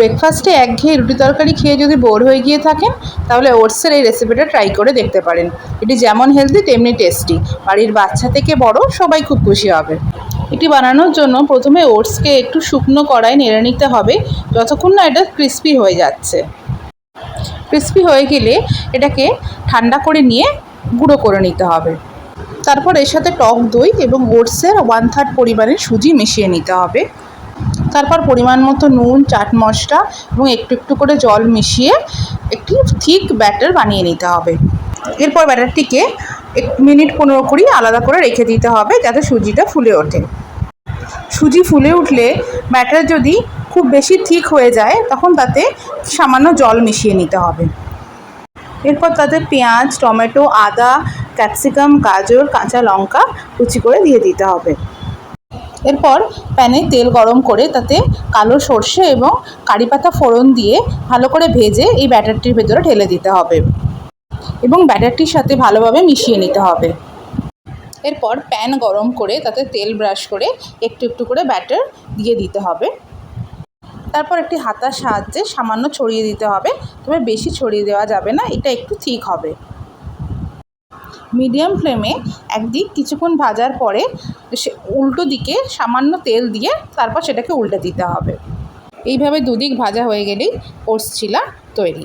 ব্রেকফাস্টে একঘেয়ে রুটি তরকারি খেয়ে যদি বোর হয়ে গিয়ে থাকেন, তাহলে ওটসের এই রেসিপিটা ট্রাই করে দেখতে পারেন। এটি যেমন হেলদি তেমনি টেস্টি। বাড়ির বাচ্চা থেকে বড় সবাই খুব খুশি হবে। এটি বানানোর জন্য প্রথমে ওটসকে একটু শুকনো কড়াই নেড়ে নিতে হবে, যতক্ষণ না এটা ক্রিস্পি হয়ে যাচ্ছে। ক্রিস্পি হয়ে গেলে এটাকে ঠান্ডা করে নিয়ে গুঁড়ো করে নিতে হবে। তারপর এর সাথে টক দই এবং ওটসের 1/3 পরিমাণের সুজি মিশিয়ে নিতে হবে। তারপর পরিমাণ মতো নুন, চাট মশলা এবং একটু একটু করে জল মিশিয়ে একটি থিক ব্যাটার বানিয়ে নিতে হবে। এরপর ব্যাটারটিকে 1 মিনিট 15-20 আলাদা করে রেখে দিতে হবে, যাতে সুজিটা ফুলে ওঠে। সুজি ফুলে উঠলে ব্যাটার যদি খুব বেশি থিক হয়ে যায়, তখন তাতে সামান্য জল মিশিয়ে নিতে হবে। এরপর তাতে পেঁয়াজ, টমেটো, আদা, ক্যাপসিকাম, গাজর, কাঁচা লঙ্কা কুচি করে দিয়ে দিতে হবে। এরপর প্যানে তেল গরম করে তাতে কালো সর্ষে এবং কারি পাতা ফোড়ন দিয়ে ভালো করে ভেজে এই ব্যাটারটির ভেতরে ঢেলে দিতে হবে এবং ব্যাটারটির সাথে ভালোভাবে মিশিয়ে নিতে হবে। এরপর প্যান গরম করে তাতে তেল ব্রাশ করে একটু একটু করে ব্যাটার দিয়ে দিতে হবে। তারপর একটি হাতার সাহায্যে সামান্য ছড়িয়ে দিতে হবে, তবে বেশি ছড়িয়ে দেওয়া যাবে না, এটা একটু থিক হবে। মিডিয়াম ফ্লেমে একদিক কিছুক্ষণ ভাজার পরে উল্টো দিকে সামান্য তেল দিয়ে তারপর সেটাকে উল্টে দিতে হবে। এইভাবে দুদিক ভাজা হয়ে গেলেই ওটস চিলা তৈরি।